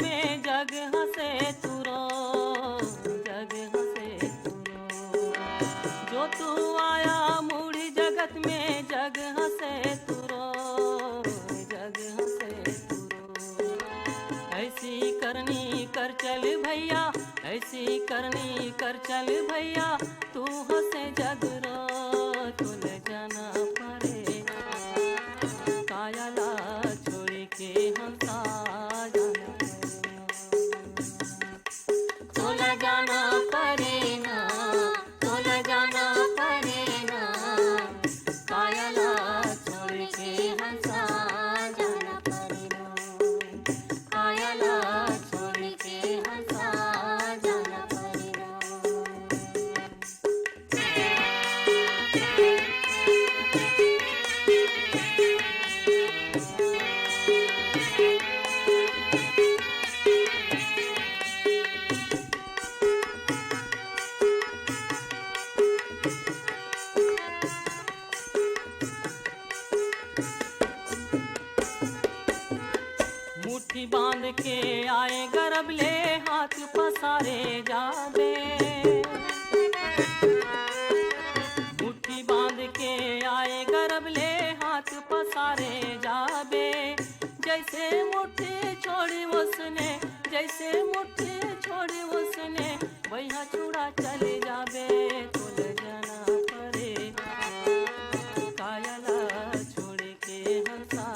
में जग हंसे तुरो, जग हंसे तुरो। जो तू आया मूड़ी जगत में जग हंसे तुरो, जग हंसे तुरो। ऐसी करनी कर चल भैया, ऐसी करनी कर चल भैया, तू हंसे जग रो तुले जाना पड़े। कायला छोड़ के हंसा जाना तोला जाना पड़े ना, तोला जाना पड़े ना। कायला छोड़ के हंसा जाना पड़े ना, कायला छोड़ के हंसा जाना पड़े ना। मुट्ठी बांध के आए गर्भ ले हाथ पसारे जाबे, मुट्ठी बांध के आए गर्भ ले हाथ पसारे जाबे। जैसे मुट्ठी छोड़ी उसने, जैसे मुट्ठी छोड़ी उसने, वही छुड़ा चले जाबे तुल जाना पड़े। कायला छोड़ के हंसा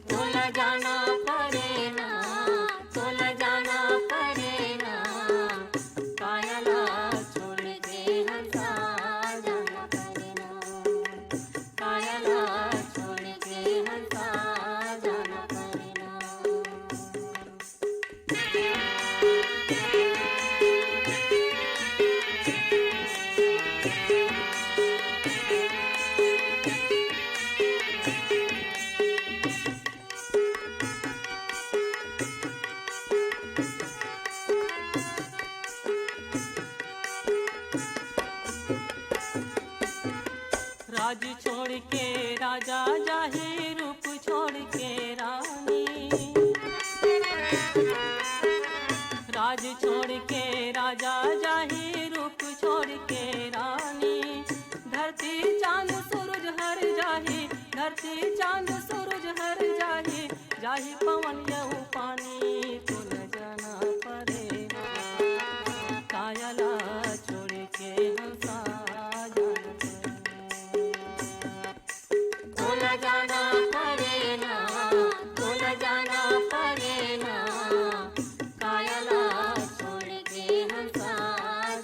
तोला जाना पड़े ना, तोला जाना पड़े ना। कायला छोड़ के हंसा जाना पड़े ना, कायला छोड़ के हंसा जाना पड़े ना। राज छोड़ के राजा जाही, रूप छोड़ के रानी। राज छोड़ के राजा जाही, रूप छोड़ के रानी। धरती चांद सूरज हर जाही, धरती चांद सूरज हर जाही। जाही पवन यहू पानी तुल जाना पड़े। कायला छोड़ के हंसा तोला जाना पड़े ना, तोला जाना पड़े ना। कायला छोड़ के हंसा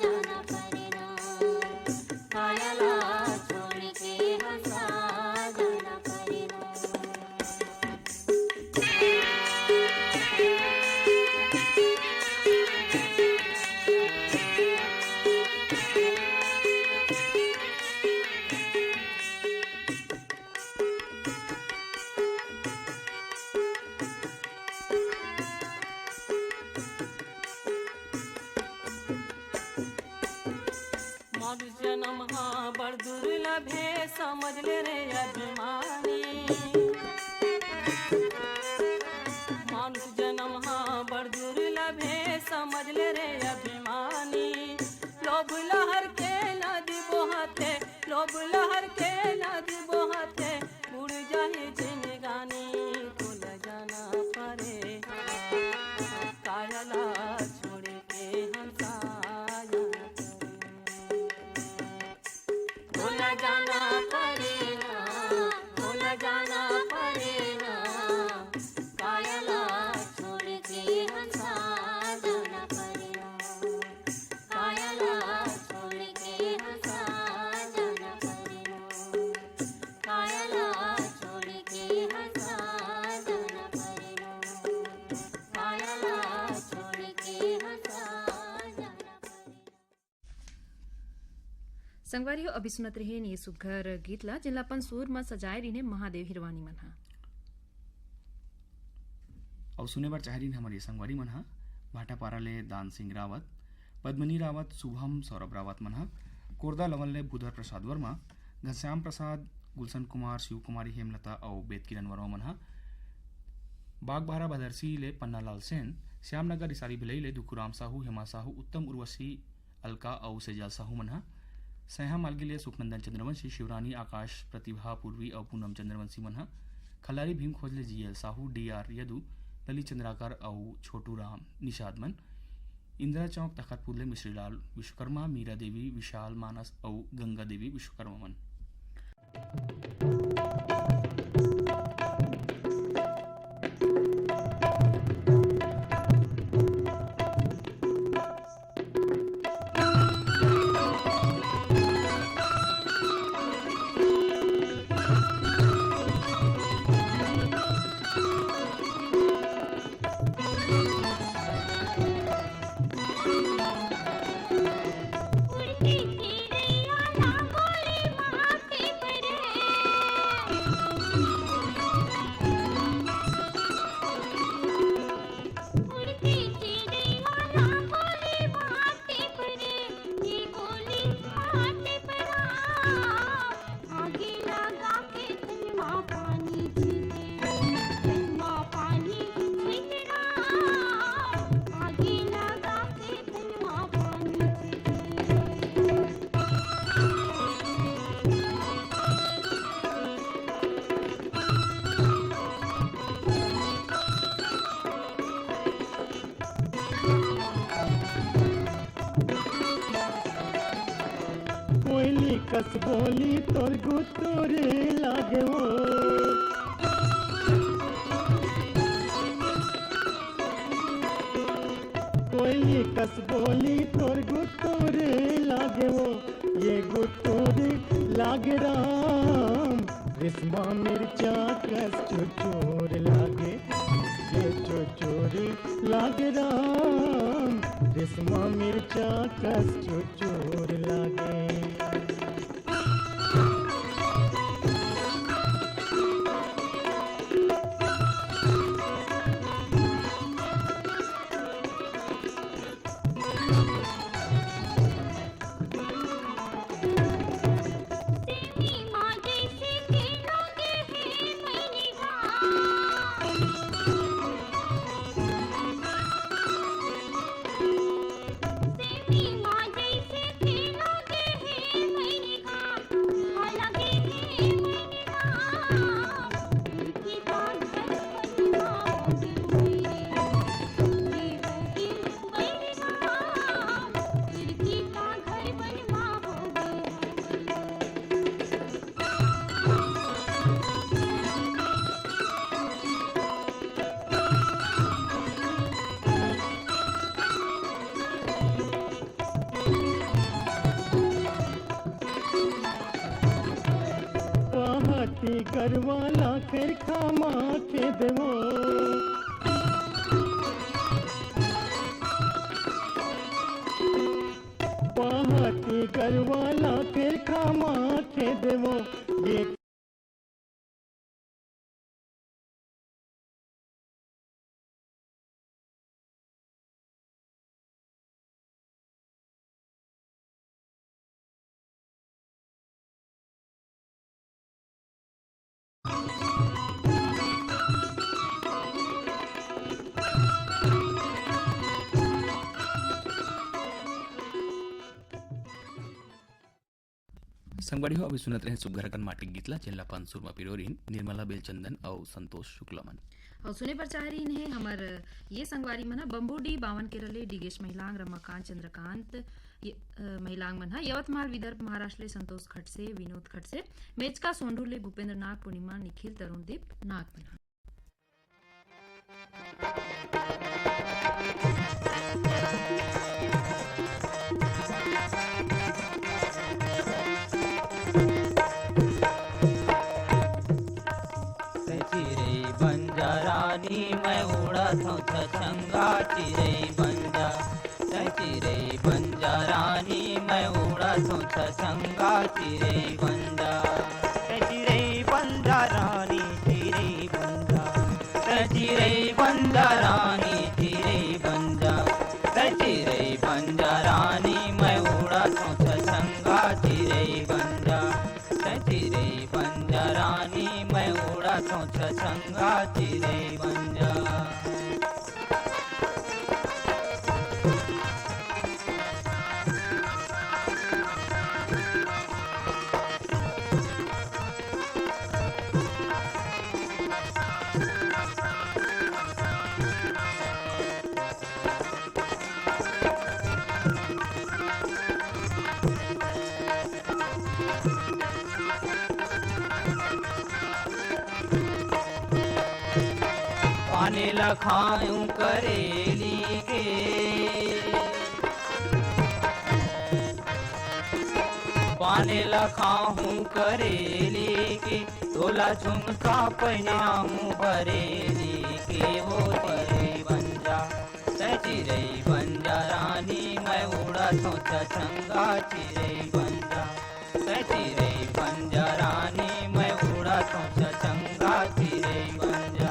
जाना पड़े ना, कायला छोड़ के हंसा जाना पड़े ना। मनुष्य जन्म हाँ बड़ दुर्लभ है, समझ ले रे अभिमानी। मनुष्य जन्म हाँ बड़ दुर्लभ है, समझ ले रे अभिमानी। लोभ लहर के नदी बोहते, लोभ लहर के नदी बोहते, उड़ जाए जिंदगानी तुल जाना पड़े। कायला छोड़ के हंसा तोला जाना पड़े ना, तोला जाना पड़े ना। कायला छोड़ के हंसा जाना पड़े ना, कायला छोड़ के हंसा जाना पड़े ना, कायला छोड़ के हंसा जाना पड़े ना, कायला छोड़ के हंसा जाना पड़े। संगवारी हो अभी सुनत रहे ये सुघर गीतला जिनलापन सूर में सजाए रिने महादेव हिरवानी मन हा। अब सुने बार चाह रही हमारी संगवारी मन हा भाटापारा ले दान सिंह रावत, पद्मनी रावत, शुभम सौरभ रावत मन हा, कोरदा लवन ले बुधर प्रसाद वर्मा, घनश्याम प्रसाद, गुलशन कुमार, शिव कुमारी, हेमलता और बेद किरण वर्मा मन हा। बागबाहरा बदरसी ले पन्नालाल सेन, श्यामनगर इसारी भिलई ले दुखुराम साहू, हेमा साहू, उत्तम उर्वशी, अलका और सेजाल साहू मनहा, सहा मालगी ले सुखनंदन चंद्रवंशी, शिवरानी, आकाश, प्रतिभा, पूर्वी और पूनम चंद्रवंशी मनहा, खलारी भीम खोजले जीएल साहू, डीआर यदु, ललित चंद्राकर और छोटू राम निषाद मन, इंदिरा चौक तखतपुर ले मिश्रीलाल विश्वकर्मा, मीरा देवी, विशाल मानस और गंगा देवी विश्वकर्मा मन। कस बोली तोर गुतोरे लागे वो कोयली कस बोली तोर गुतोरे लागे वो ये गुतोरे लागे राम रिस्मा मिर्चा कस चुचोर लागे ये चुचोर लागे राम रिस्मा मिर्चा कस चुचोर लागे। गरवाला फिर खामा के देवो पहाती गरवाला फिर खामा के देवो ये संगवाड़ी हो अभी सुनत रहे सुगरगन माटी गीतला जिनला पंसुरमा पिरोरिन निर्मला बेलचंदन और संतोष शुक्लमन और सुने पर चाह रही है हमार ये संगवारी मना बम्बूडी बावन केरले डिगेश महिलांग रमाकांत चंद्रकांत महिलांग मन यवतमाल विदर्भ महाराष्ट्र ले संतोष खटसे विनोद खटसे मेचका सोंडूर ले भूपेंद्र नाग पूर्णिमा निखिल तरुणदीप नाग बना। मैं उड़त हूँ छछंगा चिरे बंजा चिरे बंजा रानी मैं उड़त हूँ छछंगा चिरे बंजा रानी चिरे बंजा चिरे बंजा रानी चिरे बंजा चिरे बंजा रानी मैं उड़त हूँ छछंगा चिरे बंजा चिरे बंजा रानी मैं उड़त हूँ छछंगा चिरे बंजा। पाने लखाऊं करेली के पाने लखाऊं करेली के तोला झुमका पहनाऊं बरेली के वो चिरई बन जा चिरई बन जा रानी मैं उड़त हूँ चंगा चिरई बन जा चिरई बन जा रानी मैं उड़त हूँ चंगा चिरई बन जा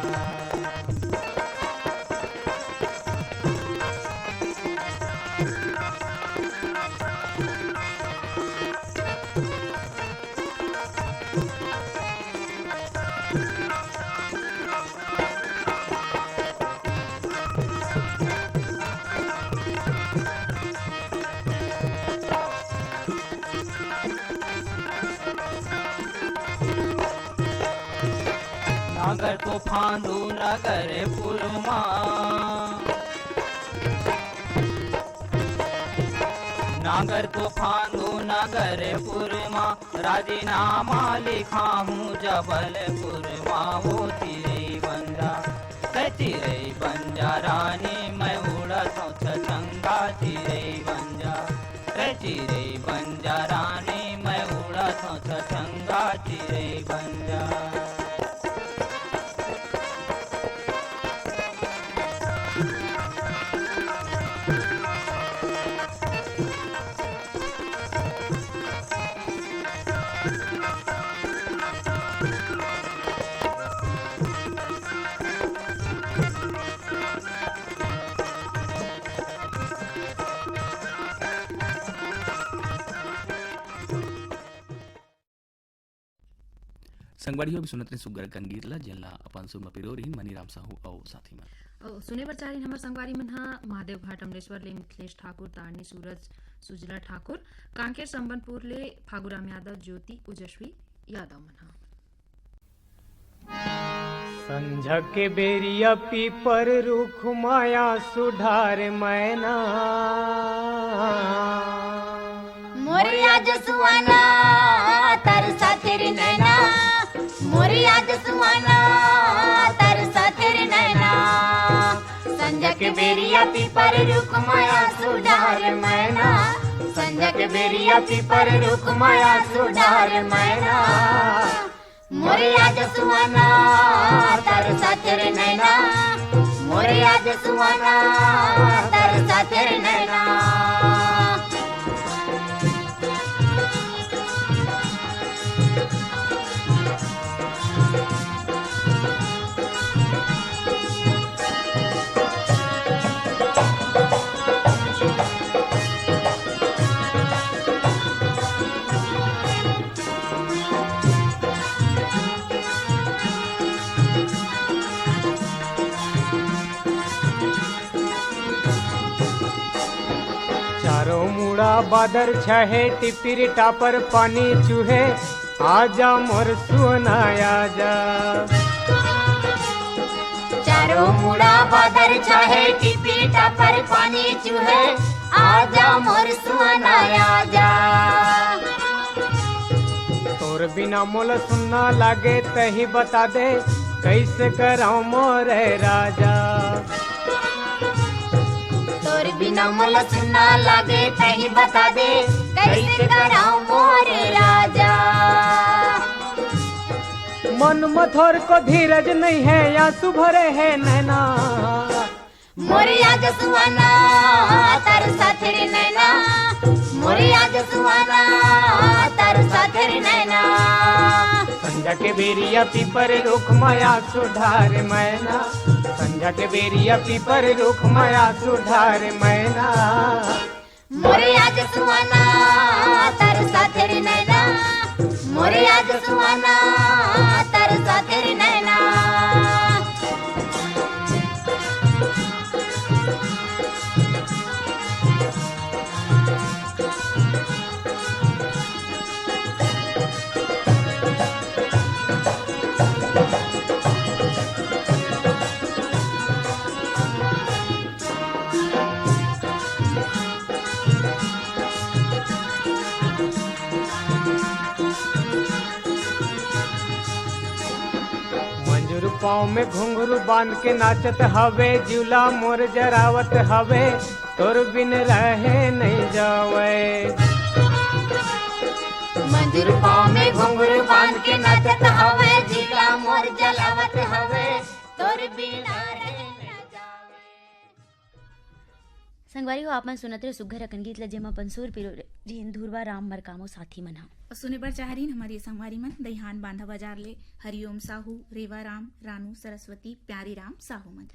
नागर को फांदू नगर पुरमा नागर को फांदू नगर पुरमा राजीनामा लिखा हूँ जबलपुर माँ वो चिरई बंजा चिरई बंजा रानी मैं उड़त हूँ चंगा चिरई बंजा चिरई बंजा रानी मैं उड़त हूँ चंगा चिरई बंजा संगवाड़ी भी सुनत सुगर गंगीरला जेला अपन सुम पिरोरी मनीराम साहू और साथी मन सुने बर चारिन हमर संगवारी मन हा महादेव घाट अमलेश्वर ले मिथिलेश ठाकुर तारनी सूरज सुजला ठाकुर कांकेर संबलपुर ले फागुराम यादव ज्योति ओजस्वी यादव मन हा संझ के बेरिया पीपर रुख माया सुधार मैना मोरिया जसुआना तरसा तेरी नैना मोरिया जसुआना तरसा तेरी नैना संझ के बेरिया पीपर रुख माया सुधार मैना संझ के बेरिया पीपर रुख माया सुधार मैना मोरिया जसुआना तरसा तेरी नैना मोरिया जसुआना तरसा तेरी नैना चारों मुड़ा बादर छहे टिपिर टापर पानी चूहे आजा मोर सुना आजा चारों मुड़ा बादर चाहे टिपी टापर पानी चूहे आजा मोर सुना आजा तोर बिना मोल सुनना लागे तही बता दे कैसे कराऊं मोरे राजा तोर बिना मोल सुनना लागे तही बता दे कैसे कराऊं मोरे राजा मन मथोर को धीरज नहीं है आंसू भरे है नैना मोरिया जसुआना तरसा तेरी नैना मोरिया जसुआना तरसा तेरी नैना संझा के बेरिया पीपर रुख माया सुधार मैना संझा के बेरिया पीपर रुख माया सुधार मैना मोरिया जसुआना तरसा तेरी नैना मोरिया जसुआना तरसा तेरी नैना पाँव में घुंघरू बांध के नाचत हवे, जिउला मोर जरावत हवे, तोर बिन रहे नहीं जावे। मंजूर पाँव में घुंघरू बांध के नाचत हवे, जिला मोर जलावत हवे, तोर बिना रहे न जावे। संगवारी हो आपमन सुनत रहे सुग्घर अकन गीत ल जेमा पंसूर पिरो रेन धुरवा राम मरकामो साथी मन हा। सुने बर चाहरीन हमारी संगवारी मन दहिहान बांधा बाजार ले हरिओम साहू, रेवा राम, रानू सरस्वती, प्यारी राम साहू मन।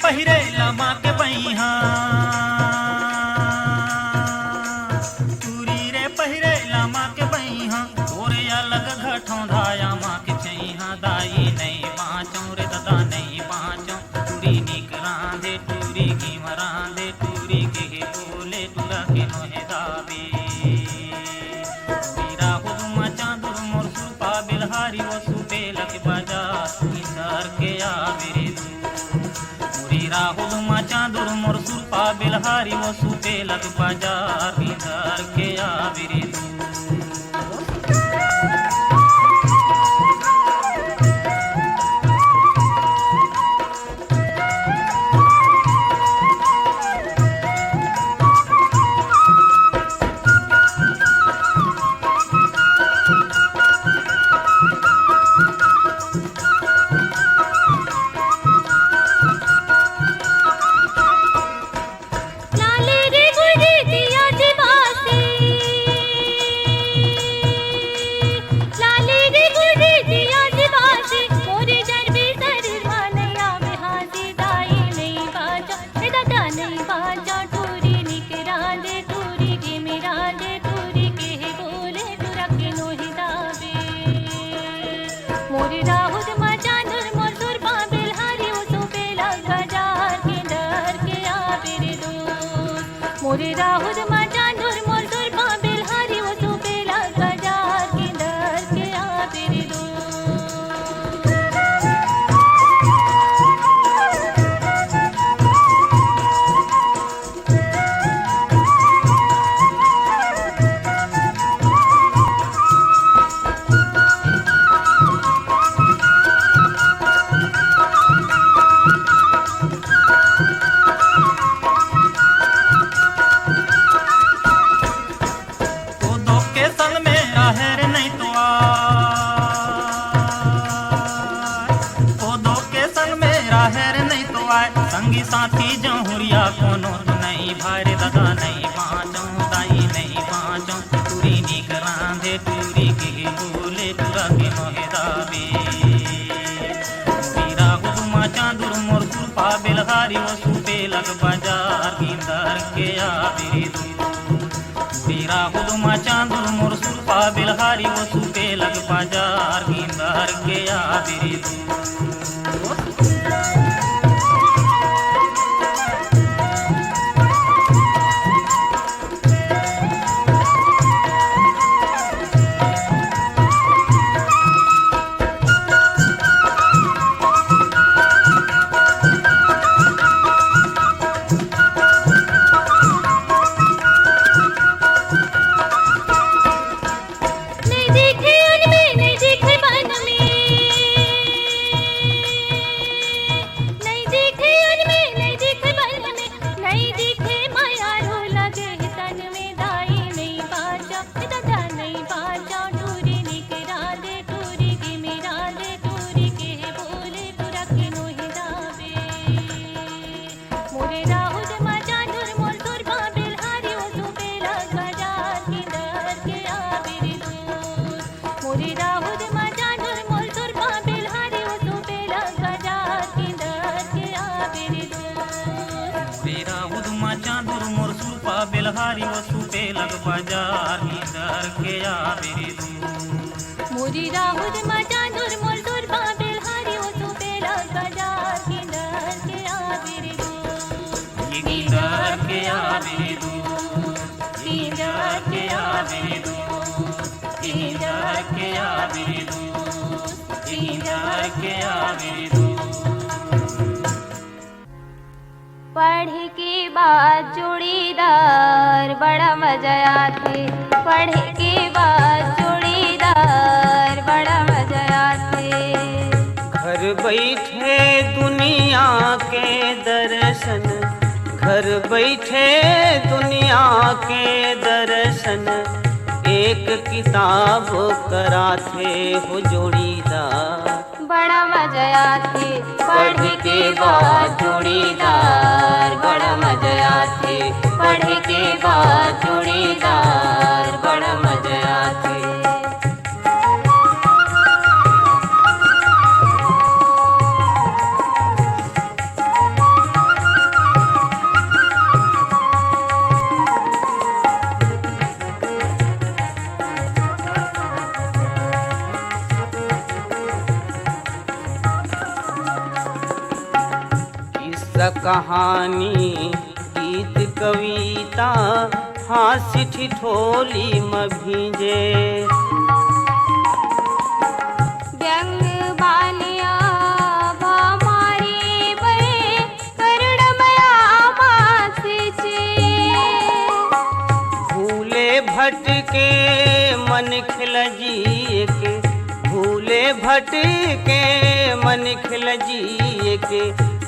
पहिरे लमा के बइहा चूरी रे पहिरे लमा के बइहा तोरे अलग घठों धाया माँ के चैहा दाई नहीं बाँचो रे दादा नहीं बाँचो टूरी निक रांधे टूरी की मरांधे टूरी के बोले टूरा के नोहे दाबे मेरा खुद मचा दुर मोर सुपा बिलहारी वो सुपे लग बजा इंदर के आवेरे दूरी राहुल मचा दुर मोर सुपा बिलहारी वो सुपे लग बजा इंदर के आवेरे मोरे राहुल माचा दूर मोर दूर बाबिल हारी वो तू बेला बाजार के डर के आबिर दो संगी साथी जहुरिया कोनो तो नहीं भारे दादा नहीं बाँचो दाई नहीं बाँचो टूरी निक रांधे टूरी के बोले टूरा के मोहे दाबे मेरा हुदुमा चांदुर मोर सुपा बिलहारी वो सुपे लग बाजार इंदर के आबिरे दू मेरा हुदुमा चांदुर मोर सुपा बिलहारी वो सुपे लग बाजार इंदर के आबिरे दू बिलहारी वो सुपे लग बाजार इंदर के आबिरे दू मोरी राहुल माचा दूर मोर दूर बाबिल हारी वो सुपे लग बाजार इंदर के आबिरे दू इंदर के आबिरे दू इंदर के आबिरे दू इंदर के आबिरे दू इंदर के आबिरे दू पढ़ के बाद जोड़ीदार बड़ा मजा आते पढ़ के बाद जोड़ीदार बड़ा मजा आते घर बैठे दुनिया के दर्शन घर बैठे दुनिया के दर्शन एक किताब कराते हो जोड़ीदार बड़ा मजा आते पढ़ के बाद जोड़ीदार बड़ा मजा आते पढ़ के बाद जोड़ीदार बड़ा मजा आते कहानी गीत कविता हास्य ठिठोली में भींजे। व्यंग बालिया भामारी बहे करुणमया मासिचे। भूले भटके मन खिलजिए के, भूले भटके मन खिलजिए के,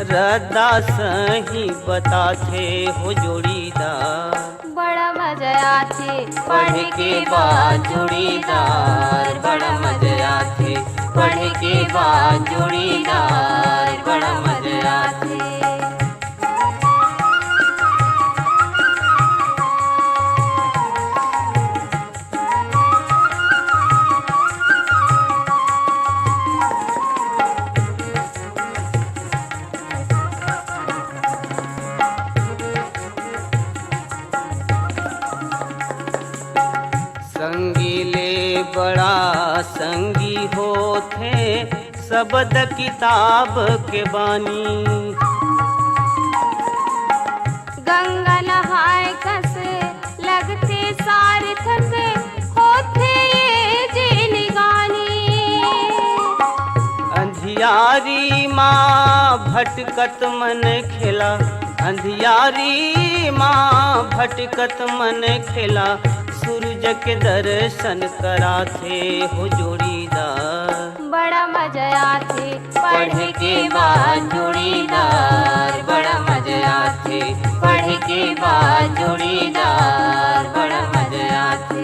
रद्दा सही बताथे हो जोड़ीदार। बड़ा मजा आथे पढ़ के बाद जोड़ीदार, बड़ा मजा आथे पढ़ के बाद जोड़ीदार, बड़ा मजा आथे। संगीले बड़ा संगी होथे शब्द किताब के बानी। गंगा नहाय कस लगते सार्थक होथे ये जिनगानी। अंधियारी माँ भटकत मन खेला, अंधियारी माँ भटकत मन खेला, सूरज के दर्शन कराथे हो जोड़ीदार। बड़ा मजा आथे पढ़ के बाद जोड़ीदार, बड़ा मजा आथे पढ़ के बाद जोड़ीदार, बड़ा मजा आथे।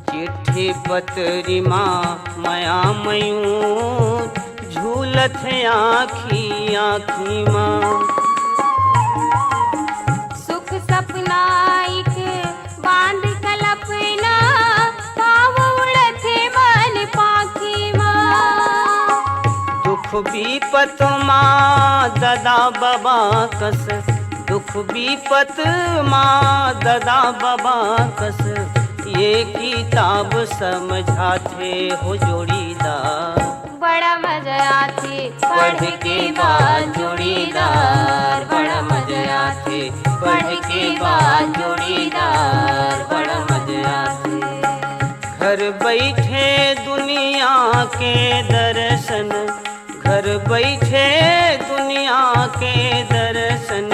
चिट्ठी पतरी माँ माया मयूं झूलत है आँखी आँखी माँ। सुख सपना एक बांध कल्पना पाव उड़थे मन पाखी माँ। दुख विपत माँ ददा बाबा कस, दुख विपत माँ ददा बाबा कस, ये किताब समझाथे हो जोड़ीदार। बड़ा मजा आथे पढ़ के बाद जोड़ीदार, बड़ा मजा आथे पढ़ के बाद जोड़ीदार, बड़ा मजा आथे। घर बैठे दुनिया के दर्शन, घर बैठे दुनिया के दर्शन,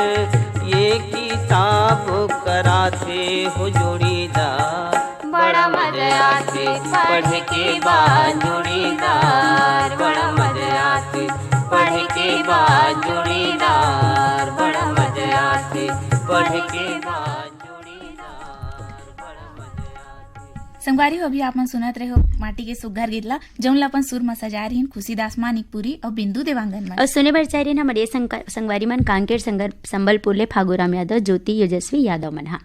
ये किताब कराथे हो जोड़ीदार। बड़ा मजा आथे पढ़ के बाद जोड़ीदार, बड़ा मजा आथे पढ़ के बाद जोड़ीदार, बड़ा मजा आथे पढ़ के बाद जोड़ीदार, बड़ा मजा आथे। संगवारी हो अभी आपन सुनत रहे हो माटी के सुग्घर गीतला जौन अपन सुर में सजा रही खुशीदास मानिकपुरी और बिंदु देवांगन मन। और सुने बर चाह रही हमारे संगवारी मन कांकेर संबलपुर ले फागुराम यादव, ज्योति, यशस्वी यादव मन।